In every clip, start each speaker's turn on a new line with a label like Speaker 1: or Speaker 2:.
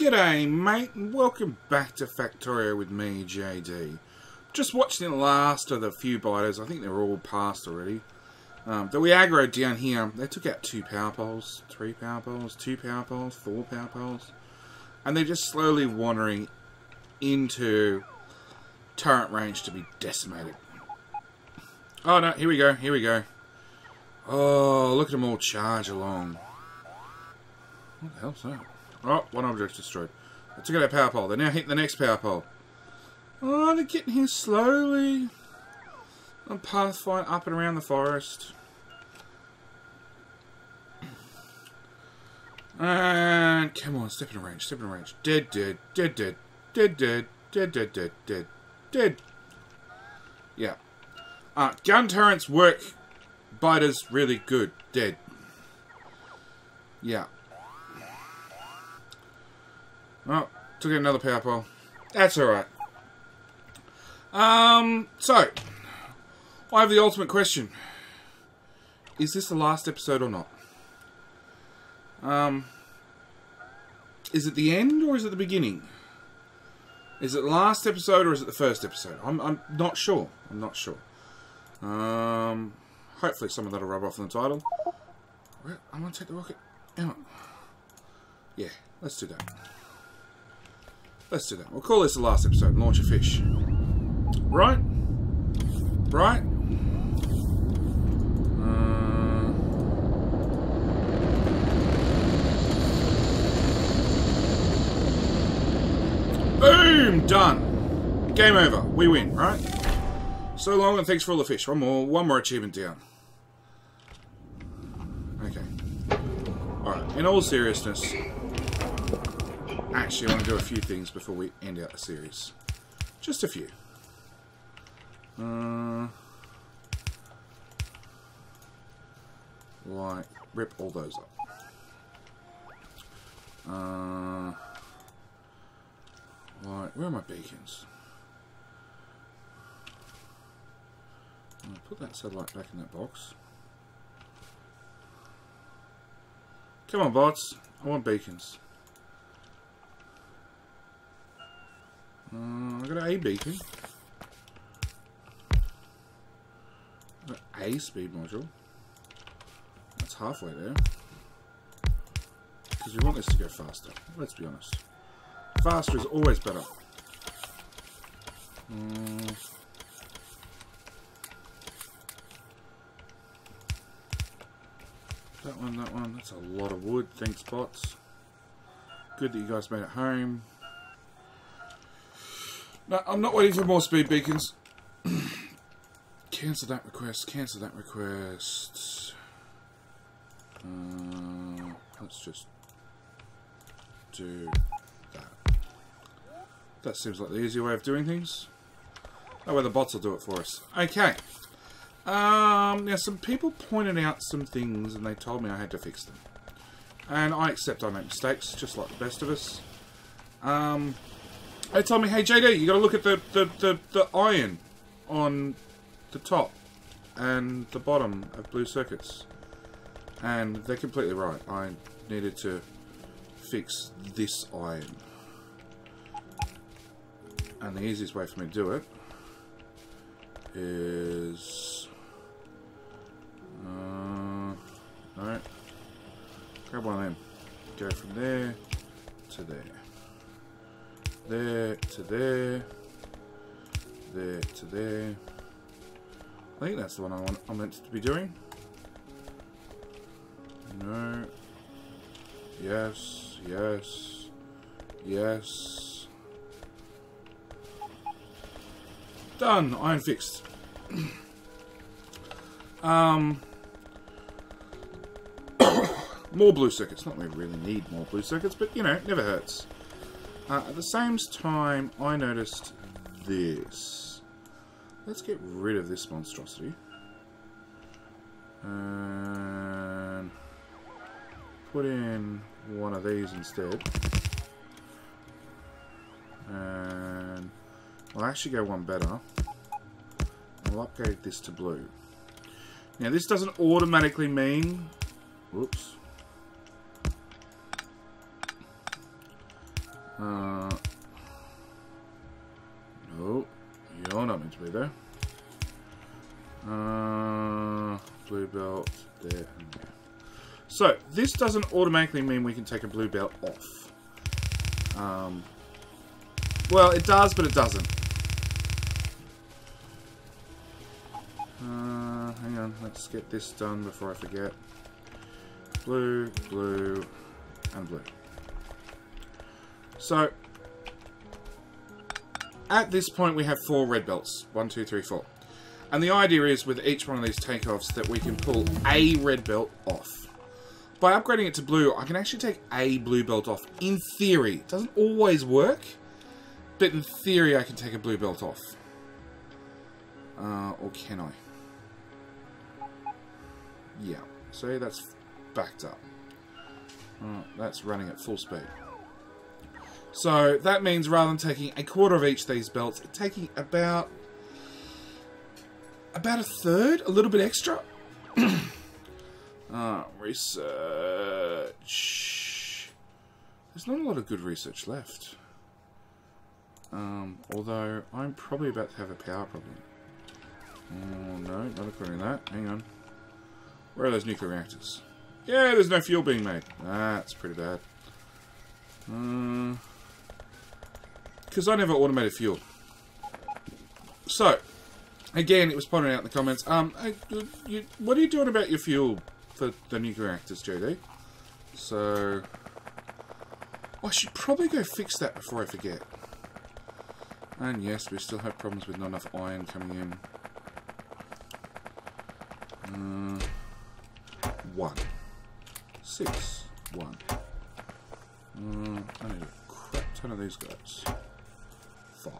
Speaker 1: G'day mate, and welcome back to Factorio with me, JD. Just watching the last of the few biters, I think they're all past already, that we aggroed down here. They took out 2 power poles, 3 power poles, 2 power poles, 4 power poles, and they're just slowly wandering into turret range to be decimated. Oh no, here we go, here we go. Oh, look at them all charge along. What the hell's that? Oh, one object's destroyed. I took out a power pole. They're now hitting the next power pole. Oh, they're getting here slowly. I'm pathfinding up and around the forest. And come on, step in range, step in range. Dead, dead, dead, dead, dead, dead, dead, dead, dead, dead, dead. Yeah. Gun turrets work. Biters really good. Dead. Yeah. Oh, took out another power pole. That's alright. So, I have the ultimate question. Is this the last episode or not? Is it the end or is it the beginning? Is it the last episode or is it the first episode? I'm not sure. I'm not sure. Hopefully some of that will rub off on the title. I'm going to take the rocket out. Yeah, let's do that. Let's do that. We'll call this the last episode and launch a fish. Right? Right? Boom! Done. Game over. We win, right? So long and thanks for all the fish. One more achievement down. Okay. Alright, in all seriousness, actually I want to do a few things before we end out the series. Just a few. Like, rip all those up. Like, where are my beacons? I'll put that satellite back in that box. Come on, bots. I want beacons. I got an A beacon. I got a speed module. That's halfway there. Because we want this to go faster. Let's be honest. Faster is always better. That one. That's a lot of wood. Thanks, bots. Good that you guys made it home. No, I'm not waiting for more speed beacons. Cancel that request. Cancel that request. Let's just do that. That seems like the easier way of doing things. That way the bots will do it for us. Okay. Now some people pointed out some things and they told me I had to fix them. And I accept I make mistakes, just like the best of us. They told me, hey JD, you got to look at the iron on the top and the bottom of blue circuits. And they're completely right. I needed to fix this iron. And the easiest way for me to do it is... no. Grab one of them. Go from there to there. There to there. There to there. I think that's the one I'm meant to be doing. No. Yes. Yes. Yes. Done. Iron fixed. More blue circuits. Not that we really need more blue circuits, but you know, it never hurts. At the same time, I noticed this. Let's get rid of this monstrosity. And put in one of these instead. And I'll actually go one better. I'll upgrade this to blue. Now this doesn't automatically mean... Whoops. No, you're not meant to be there. Blue belt there and there. So this doesn't automatically mean we can take a blue belt off. Well, it does, but it doesn't. Hang on, let's get this done before I forget. Blue, blue, and blue. So, at this point we have 4 red belts. 1, 2, 3, 4. And the idea is with each one of these takeoffs that we can pull a red belt off. By upgrading it to blue, I can actually take a blue belt off. In theory. It doesn't always work, but in theory I can take a blue belt off. Or can I? Yeah. See, that's backed up. That's running at full speed. So that means rather than taking a quarter of each of these belts, it's taking about a third, a little bit extra. Research. There's not a lot of good research left. Although I'm probably about to have a power problem. Oh no, not according to that. Hang on. Where are those nuclear reactors? Yeah, there's no fuel being made. That's pretty bad. Because I never automated fuel. So, again, it was pointed out in the comments. What are you doing about your fuel for the nuclear reactors, JD? So, I should probably go fix that before I forget. And yes, we still have problems with not enough iron coming in. 1. 6. 1. I need a crap ton of these guys. 5.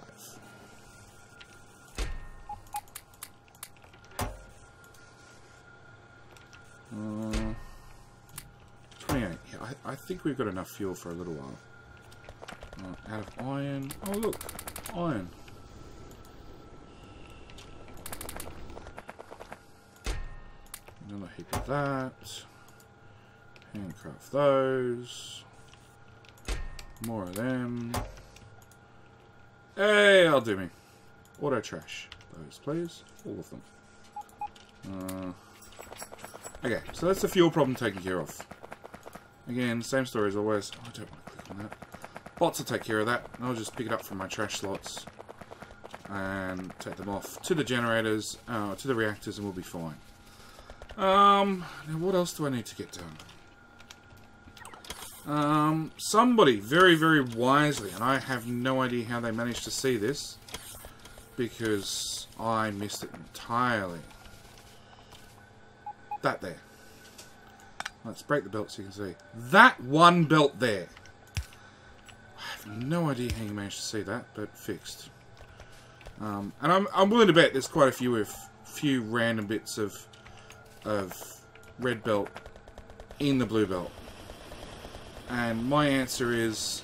Speaker 1: 28. Yeah, I think we've got enough fuel for a little while. Out of iron. Oh look, iron. Another heap of that. Handcraft those. More of them. Hey, I'll do me. Auto trash. Those, please. All of them. Okay, so that's the fuel problem taken care of. Again, same story as always. Oh, I don't want to click on that. Bots will take care of that. I'll just pick it up from my trash slots and take them off to the generators, to the reactors, and we'll be fine. Now what else do I need to get done? Somebody very, very wisely, and I have no idea how they managed to see this, because I missed it entirely. That there. Let's break the belt so you can see. That one belt there. I have no idea how you managed to see that, but fixed. And I'm willing to bet there's quite a few random bits of red belt in the blue belt. And my answer is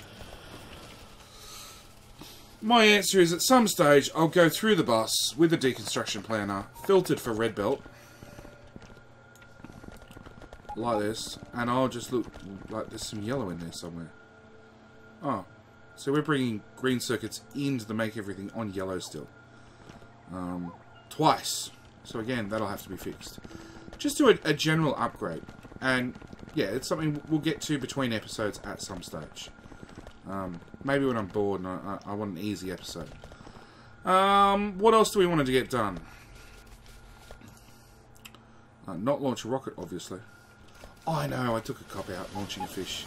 Speaker 1: at some stage I'll go through the bus with the deconstruction planner, filtered for red belt, like this, and I'll just look like there's some yellow in there somewhere. Oh, so we're bringing green circuits in to make everything on yellow still. Twice. So again, that'll have to be fixed. Just do a general upgrade. And yeah, it's something we'll get to between episodes at some stage. Maybe when I'm bored and I want an easy episode. What else do we want to get done? Not launch a rocket, obviously. Oh, I know, I took a cop out launching a fish.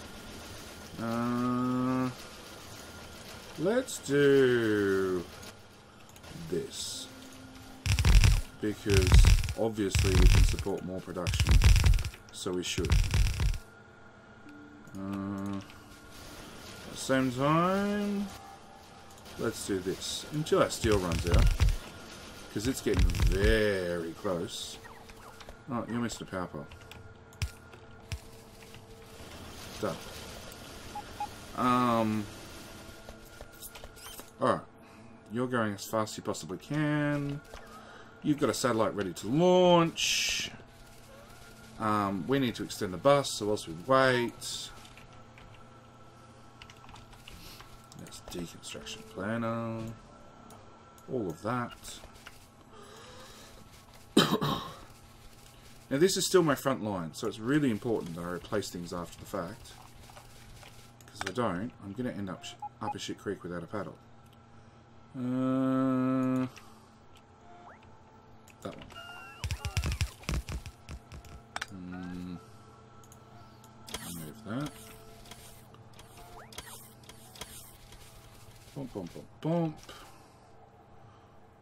Speaker 1: Let's do this. Because obviously we can support more production. So we should. At the same time, let's do this until that steel runs out, because it's getting very close. Oh, you missed a power pole. Done. Alright. You're going as fast as you possibly can. You've got a satellite ready to launch. We need to extend the bus, so whilst we wait... It's deconstruction planner. All of that. Now this is still my front line, so it's really important that I replace things after the fact. Because if I don't, I'm going to end up a shit creek without a paddle. That one. Move that. Bump, bump, bump, bump.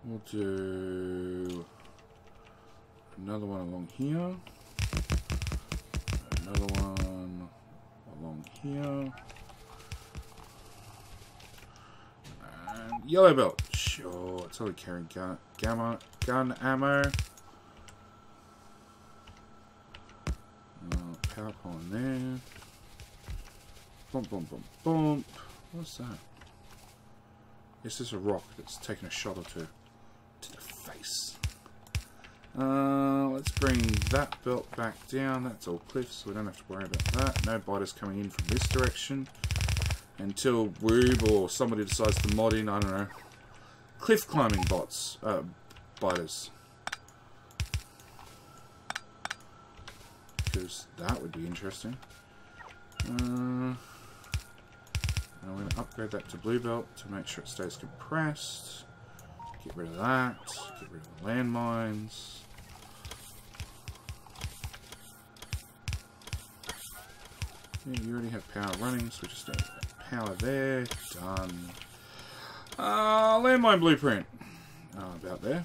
Speaker 1: We'll do another one along here. Another one along here. And yellow belt. Sure, it's only carrying gun ammo. Power pole in there. Bump, bump, bump, bump. What's that? It's just a rock that's taken a shot or two to the face. Let's bring that belt back down. That's all cliffs, so we don't have to worry about that. No biters coming in from this direction until Rube or somebody decides to mod in, I don't know, cliff climbing biters. Because that would be interesting. I'm going to upgrade that to blue belt to make sure it stays compressed. Get rid of that. Get rid of the landmines. Yeah, you already have power running, so we just need power there. Done. Landmine blueprint. About there.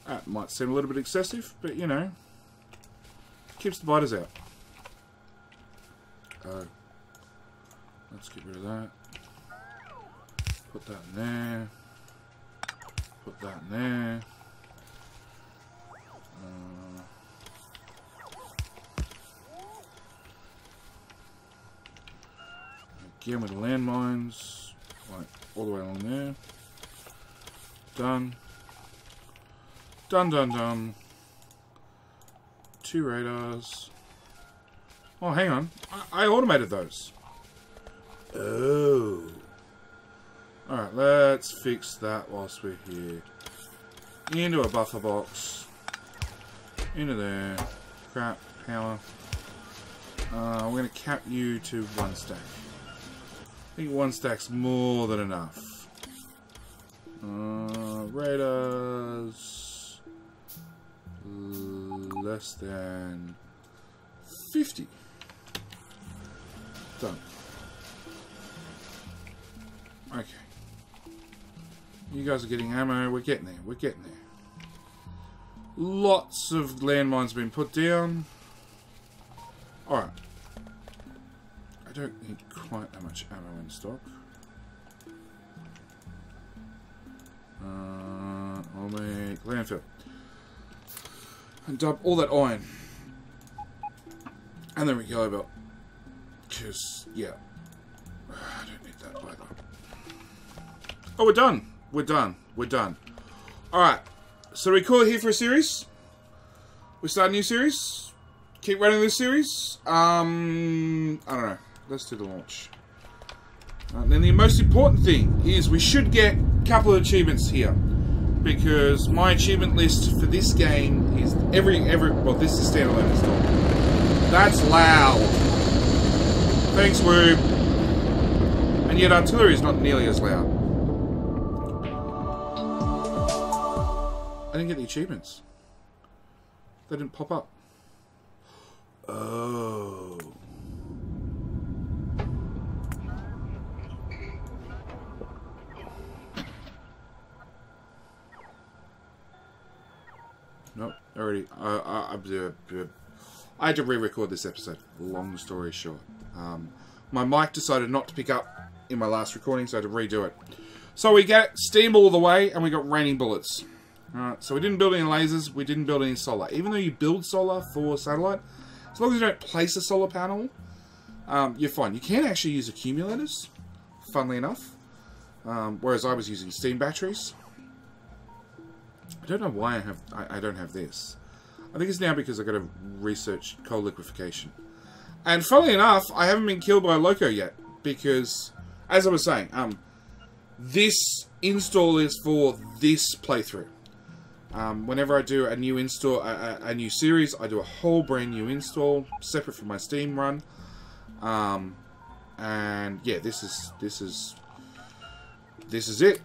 Speaker 1: That might seem a little bit excessive, but you know, keeps the biters out. Let's get rid of that. Put that in there. Put that in there. Again with the landmines, like all the way along there. Done. Done, done, done. 2 radars. Oh, hang on. I automated those. Oh. Alright, let's fix that whilst we're here. Into a buffer box. Into there. Crap. Power. We're going to cap you to 1 stack. I think 1 stack's more than enough. Radars. Less than 50. Done. Okay. You guys are getting ammo. We're getting there. We're getting there. Lots of landmines been put down. Alright. I don't need quite that much ammo in stock. I'll make landfill. And dump all that iron. And then we go about. Because, yeah. I don't need that either. Oh, we're done. We're done. We're done. Alright. So we call it here for a series. We start a new series. Keep running this series. I don't know. Let's do the launch. And then the most important thing is we should get a couple of achievements here. Because my achievement list for this game is well, this is standalone install. That's loud. Thanks, Rube. And yet artillery is not nearly as loud. I didn't get the achievements. They didn't pop up. Oh. Nope, already. I had to re-record this episode. Long story short. My mic decided not to pick up in my last recording, so I had to redo it. So we get steam all the way, and we got raining bullets. Alright, so we didn't build any lasers, we didn't build any solar. Even though you build solar for satellite, as long as you don't place a solar panel, you're fine. You can actually use accumulators, funnily enough. Whereas I was using steam batteries. I don't know why I don't have this. I think it's now because I've got to research coal liquefaction. And funnily enough, I haven't been killed by a loco yet. Because as I was saying, this install is for this playthrough. Whenever I do a new install, a new series, I do a whole brand new install, separate from my Steam run. And yeah, this is it.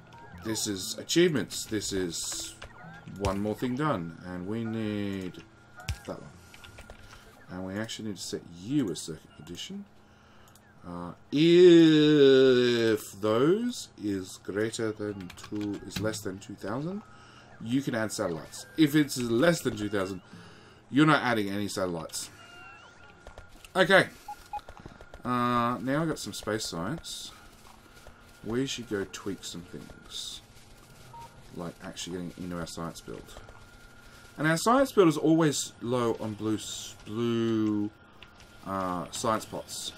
Speaker 1: This is achievements. This is one more thing done, and we need that one. And we actually need to set you as circuit condition. If those is less than 2,000, you can add satellites. If it's less than 2,000, you're not adding any satellites. Okay. Now I've got some space science. We should go tweak some things, like actually getting into our science build. And our science build is always low on blue science pots.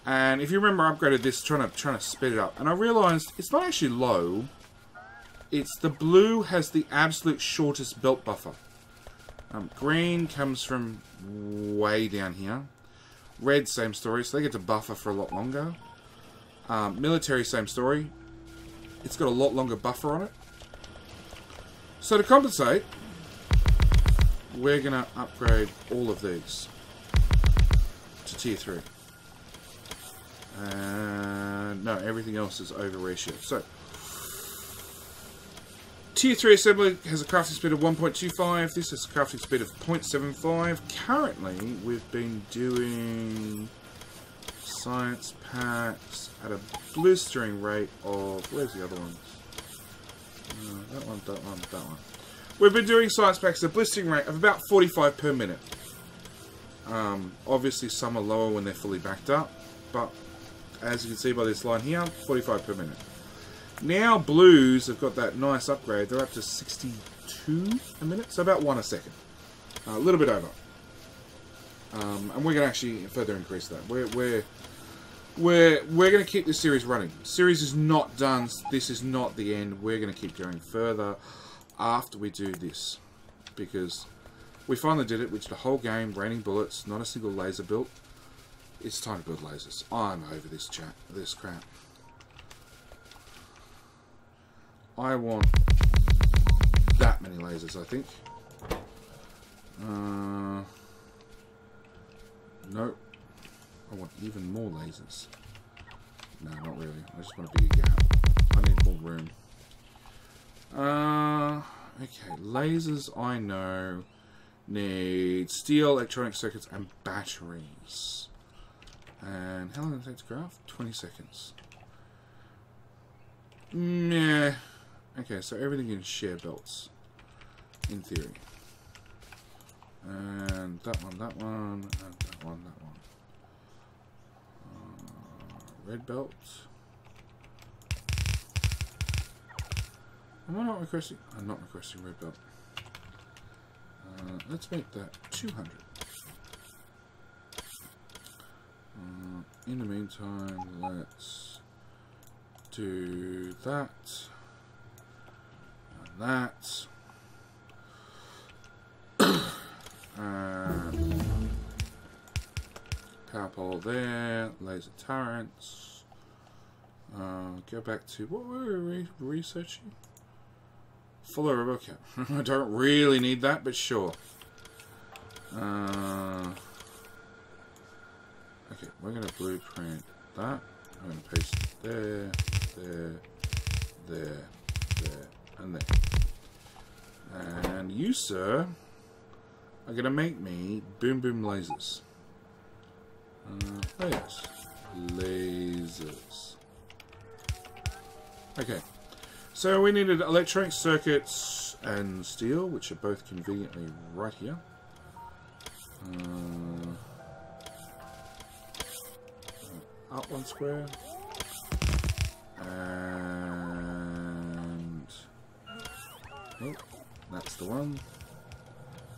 Speaker 1: And if you remember, I upgraded this trying to speed it up, and I realised it's not actually low. It's the blue has the absolute shortest belt buffer. Green comes from way down here. Red, same story, so they get to buffer for a lot longer. Military, same story. It's got a lot longer buffer on it. So to compensate, we're going to upgrade all of these to tier 3. And no, everything else is over ratio. So, tier 3 assembly has a crafting speed of 1.25. This has a crafting speed of 0.75. Currently, we've been doing science packs at a blistering rate of... Where's the other ones? That one. We've been doing science packs at a blistering rate of about 45 per minute. Obviously, some are lower when they're fully backed up, but as you can see by this line here, 45 per minute. Now blues have got that nice upgrade. They're up to 62 a minute, so about 1 a second. A little bit over. And we're going to actually further increase that. We're going to keep this series running. Series is not done. This is not the end. We're going to keep going further after we do this, because we finally did it. We did a whole game, raining bullets, not a single laser built. It's time to build lasers. I'm over this crap. I want that many lasers, I think. Nope. I want even more lasers. No, not really. I just want a bigger gap. I need more room. Okay, lasers I know need steel, electronic circuits, and batteries. And how long does it take to craft? 20 seconds. Yeah. Okay, so everything in share belts, in theory. And that one, and that one. Red belt. Am I not requesting? I'm not requesting red belt. Let's make that 200. In the meantime, let's do that. And that. Power pole there, laser turrets. Go back to what were we researching? Full of RoboCap. I don't really need that, but sure. Okay, we're going to blueprint that. I'm going to paste it there, and there. And you, sir, are going to make me boom boom lasers. Oh yes, lasers. Okay, so we needed electronic circuits and steel, which are both conveniently right here. Up one square, and oh, that's the one.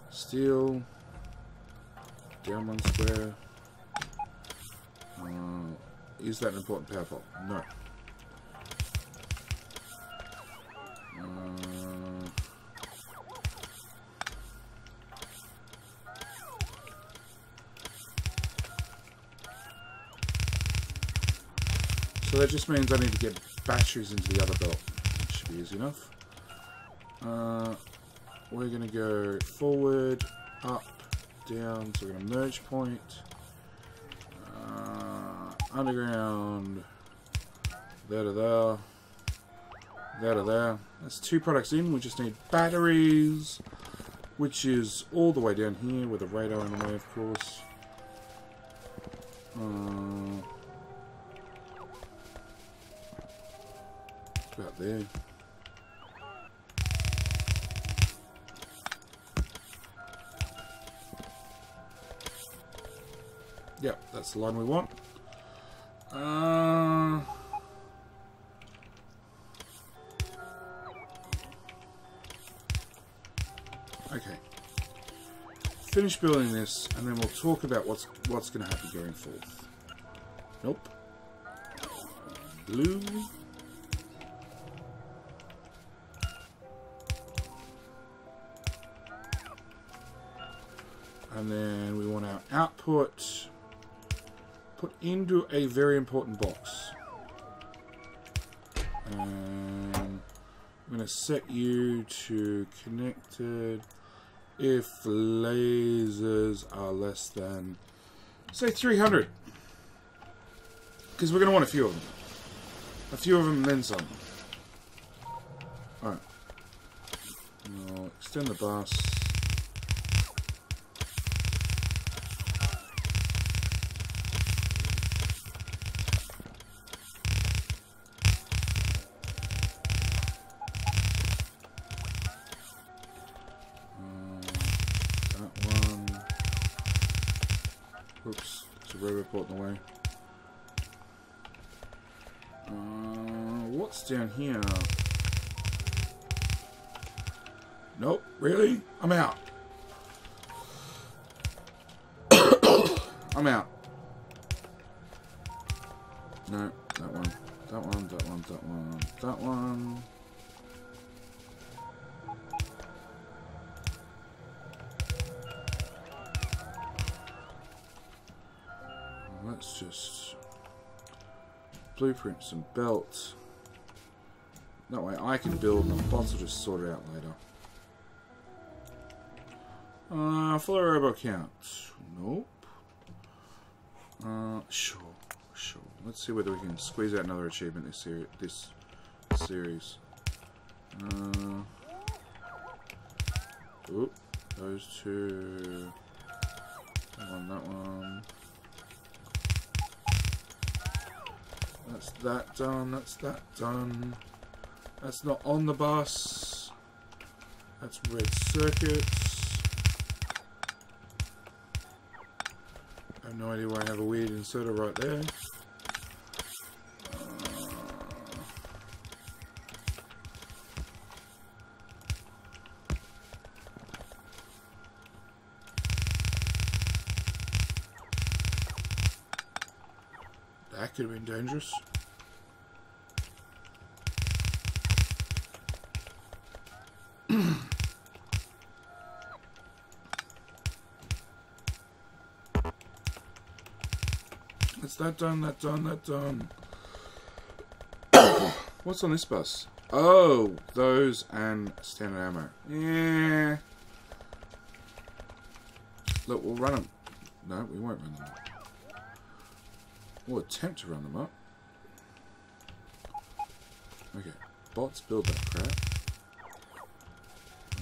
Speaker 1: Steel, down one square. Is that an important power pole? No. So So that just means I need to get batteries into the other belt. That should be easy enough. We're going to go forward, up, down. So we're going to merge point. Underground. There to there. There to there. That's 2 products in. We just need batteries, which is all the way down here with a radar in the way, of course. About there. Yep, that's the line we want. Okay. Finish building this, and then we'll talk about what's going to happen going forth. Nope. Blue. And then we want our output put into a very important box. And I'm going to set you to connected if lasers are less than, say, 300. Because we're going to want a few of them. A few of them and then some. Alright. I'll extend the bus. Oops, there's a robot port in the way. What's down here? Nope, really? I'm out. I'm out. No, that one. That one, that one, that one, that one. Let's just blueprint some belts. That way I can build and the bots will just sort it out later. Follow robo count. Nope. Sure. Let's see whether we can squeeze out another achievement this series. Oop, those 2. That one. That's that done, that's that done. That's not on the bus. That's red circuits. I have no idea why I have a weird inserter right there. That could have been dangerous. That's that done, that done, that done. What's on this bus? Oh, those and standard ammo. Yeah. Look, we'll run them. No, we won't run them up. We'll attempt to run them up. Okay, bots build that crap.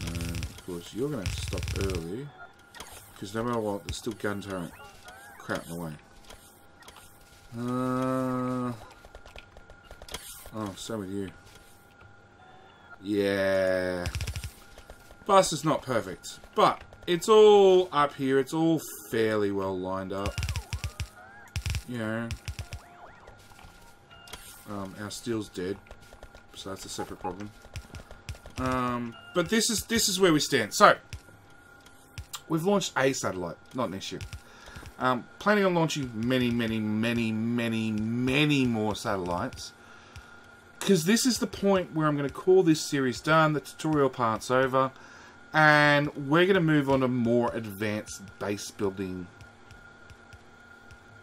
Speaker 1: And of course, you're going to have to stop early. Because no matter what, there's still gun turret crap in the way. Oh, same with you. Yeah. Bus is not perfect. But it's all up here. It's all fairly well lined up. You know. Our steel's dead. So that's a separate problem. But this is where we stand. So, we've launched a satellite. Not an issue. Planning on launching many more satellites. Because this is the point where I'm going to call this series done. The tutorial part's over. And we're going to move on to more advanced base building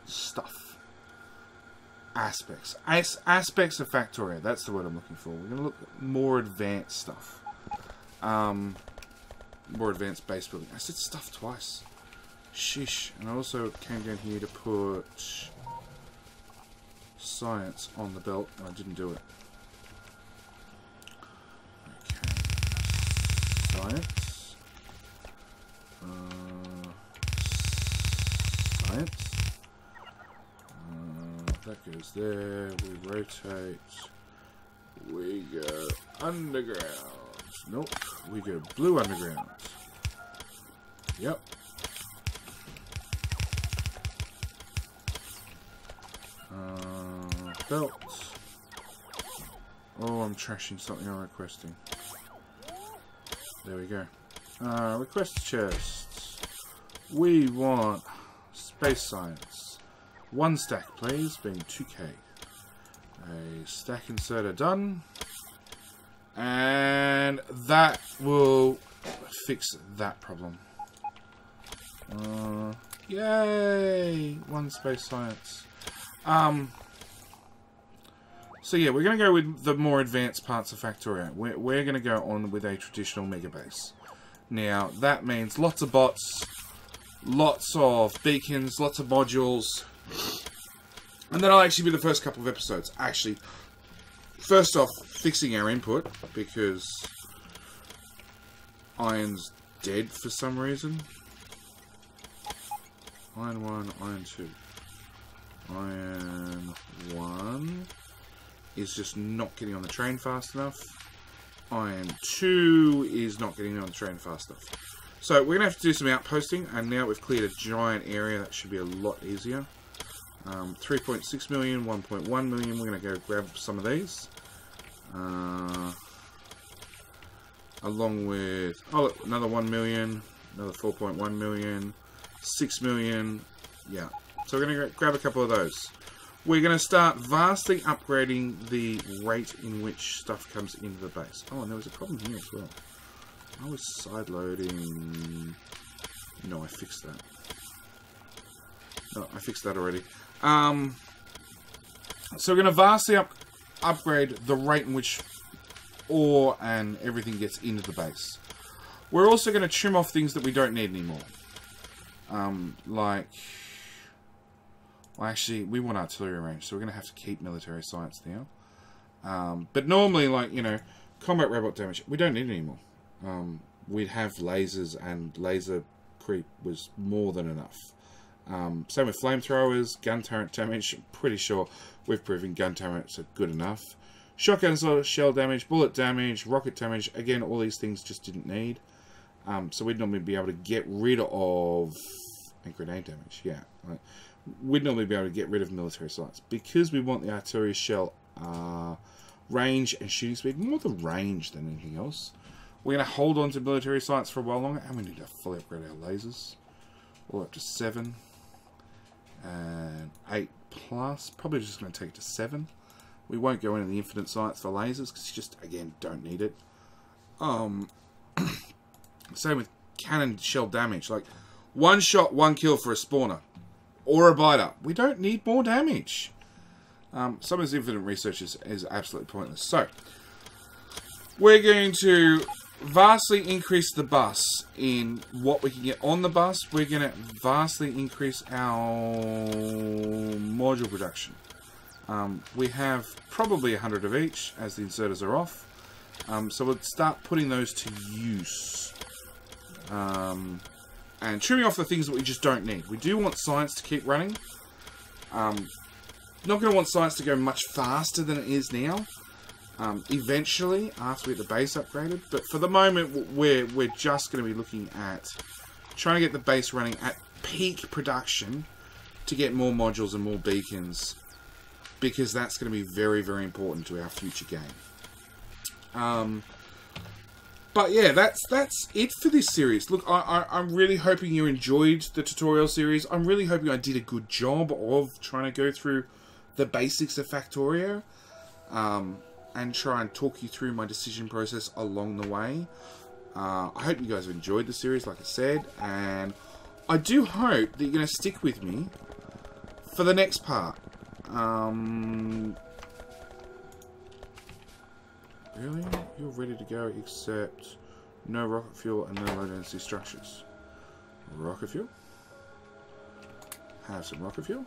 Speaker 1: stuff. aspects. Aspects of Factorio. That's the word I'm looking for. We're going to look at more advanced stuff. More advanced base building. I said stuff twice. Sheesh. And I also came down here to put science on the belt. I didn't do it. Okay. Science. Science. That goes there. We rotate. We go underground. Nope. We go blue underground. Yep. Belt. Oh, I'm trashing something I'm requesting. There we go. Request chests. We want space science. 1 stack, please, being 2k. A stack inserter done. And that will fix that problem. Yay! 1 space science. So yeah, we're going to go with the more advanced parts of Factorio. We're going to go on with a traditional mega base. Now, that means lots of bots, lots of beacons, lots of modules. And that'll actually be the first couple of episodes. Actually, first off, fixing our input, because iron's dead for some reason. Iron 1, iron 2. Iron 1 is just not getting on the train fast enough. Iron 2 is not getting on the train fast enough. So we're going to have to do some outposting, and now we've cleared a giant area. That should be a lot easier. 3.6 million, 1.1 million. We're going to go grab some of these. Along with, oh look, another 1 million, another 4.1 million, 6 million. Yeah. So we're going to grab a couple of those. We're going to start vastly upgrading the rate in which stuff comes into the base. Oh, and there was a problem here as well. I was sideloading. No, I fixed that. No, I fixed that already. So we're going to vastly upgrade the rate in which ore and everything gets into the base. We're also going to trim off things that we don't need anymore. Like... Well, actually, we want artillery range, so we're going to have to keep military science now. But normally, like, you know, combat robot damage, we don't need it anymore. We'd have lasers, and laser creep was more than enough. Same with flamethrowers, gun turret damage. I'm pretty sure we've proven gun turrets are good enough. Shotgun shell damage, bullet damage, rocket damage. Again, all these things just didn't need. So we'd normally be able to get rid of... and grenade damage, yeah. Right. We'd normally be able to get rid of military sites. Because we want the artillery shell range and shooting speed, more the range than anything else. We're going to hold on to military sites for a while longer, and we need to fully upgrade our lasers. All up to 7. And 8 plus. Probably just going to take it to 7. We won't go into the infinite sights for lasers, because you just, again, don't need it. Same with cannon shell damage. Like, 1 shot, 1 kill for a spawner. Or a biter. We don't need more damage. Some of this infinite research is absolutely pointless. So, we're going to vastly increase the bus in what we can get on the bus. We're going to vastly increase our module production. We have probably 100 of each, as the inserters are off. So we'll start putting those to use. And trimming off the things that we just don't need. We do want science to keep running. Not going to want science to go much faster than it is now. Eventually, after we get the base upgraded. But for the moment, we're just going to be looking at trying to get the base running at peak production to get more modules and more beacons. Because that's going to be very, very important to our future game. But yeah, that's it for this series. Look, I'm really hoping you enjoyed the tutorial series. I'm really hoping I did a good job of trying to go through the basics of Factorio. And try and talk you through my decision process along the way. I hope you guys have enjoyed the series, like I said. And I do hope that you're going to stick with me for the next part. Really? You're ready to go, except no rocket fuel and no low density structures. Rocket fuel? Have some rocket fuel.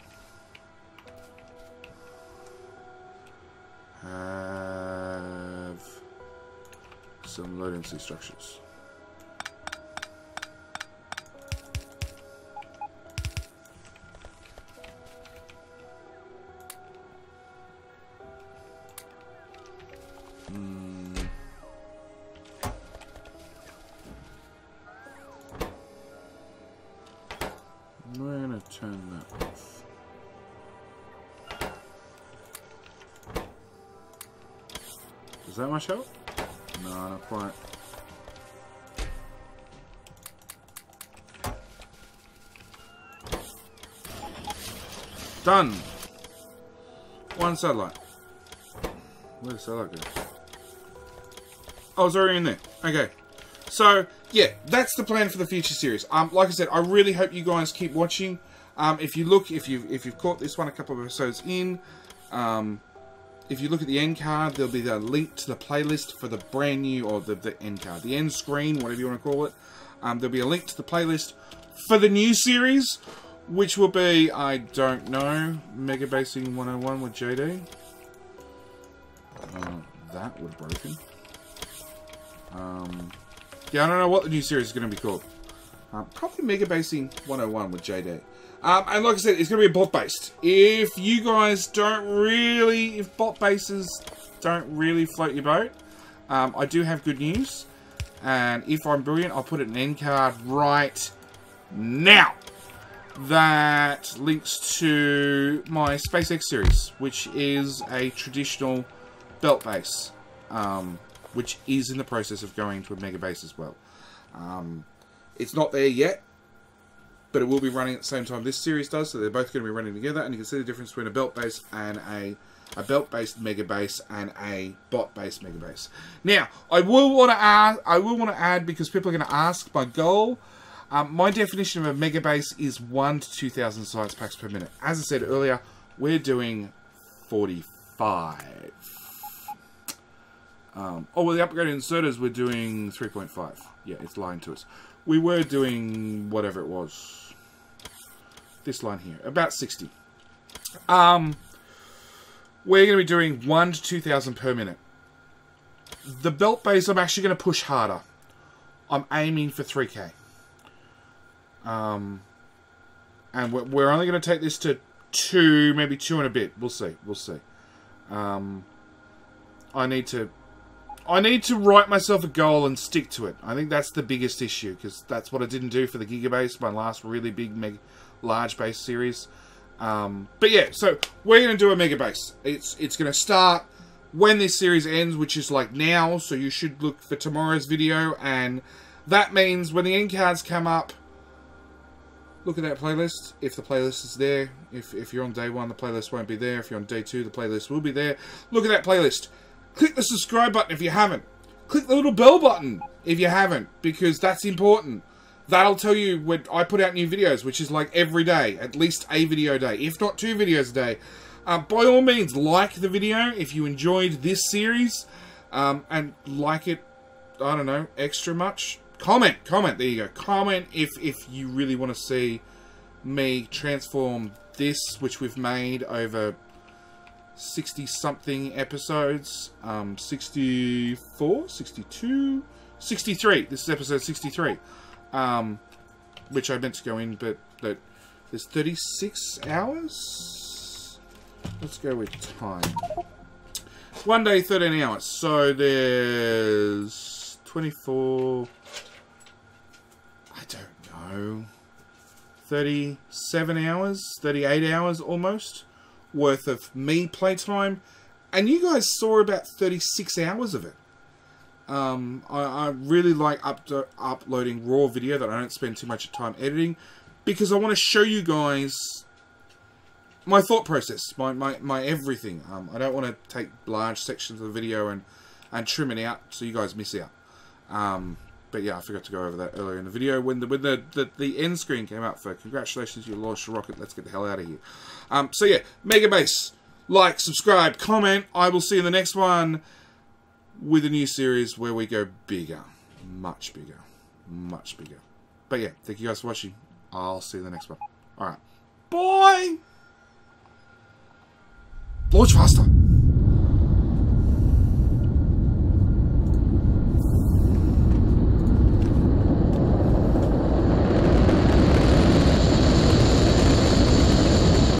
Speaker 1: Have some low density structures. We're gonna turn that off. Does that much help? No, not quite. Done. One satellite. Where did the satellite go? Oh, it's already in there. Okay. So, yeah, that's the plan for the future series. Like I said, I really hope you guys keep watching. If you've caught this one a couple of episodes in, if you look at the end card, there'll be the link to the playlist for the brand new, or the end card, the end screen, whatever you want to call it. There'll be a link to the playlist for the new series, which will be, I don't know, Mega Basing 101 with JD. That would have broken. Yeah, I don't know what the new series is going to be called. Probably Mega Basing 101 with JD. And like I said, it's going to be bot based. If you guys don't really, if bot bases don't really float your boat, I do have good news. And if I'm brilliant, I'll put it in an end card right now. That links to my SpaceX series, which is a traditional belt base, which is in the process of going to a mega base as well. It's not there yet, but it will be running at the same time this series does, so they're both going to be running together, and you can see the difference between a belt base and a belt-based mega base and a bot-based mega base. Now, I will want to add, because people are going to ask my goal. My definition of a mega base is 1 to 2,000 science packs per minute. As I said earlier, we're doing 45. Oh, well, the upgraded inserters, we're doing 3.5. Yeah, it's lying to us. We were doing whatever it was. This line here, about 60. We're going to be doing 1 to 2,000 per minute. The belt base, I'm actually going to push harder. I'm aiming for 3K. And we're only going to take this to 2, maybe 2 and a bit. We'll see. We'll see. I need to write myself a goal and stick to it. I think that's the biggest issue, because that's what I didn't do for the GIGABASE, my last really big, large base series. But yeah, so we're going to do a mega base. It's going to start when this series ends, which is like now, so you should look for tomorrow's video, and that means when the end cards come up, look at that playlist. If the playlist is there, if you're on day 1, the playlist won't be there. If you're on day 2, the playlist will be there. Look at that playlist. Click the subscribe button if you haven't. Click the little bell button if you haven't, because that's important. That'll tell you when I put out new videos, which is like every day, at least a video a day, if not 2 videos a day. By all means, like the video if you enjoyed this series, and like it, I don't know, extra much. Comment, there you go. Comment if you really want to see me transform this, which we've made over 60-something episodes. 64, 62, 63. This is episode 63. Which I meant to go in, but there's 36 hours. Let's go with time. 1 day, 13 hours. So there's 24. I don't know. 37 hours, 38 hours almost worth of me playtime, and you guys saw about 36 hours of it. I really like uploading raw video that I don't spend too much time editing, because I want to show you guys my thought process, my everything. I don't want to take large sections of the video and trim it out so you guys miss out. But yeah, I forgot to go over that earlier in the video when the end screen came up for congratulations, you launched a rocket. Let's get the hell out of here. So yeah, GIGABASE. Like, subscribe, comment. I will see you in the next one with a new series where we go bigger. Much bigger. Much bigger. But yeah, thank you guys for watching. I'll see you in the next one. Alright. Bye! Launch faster!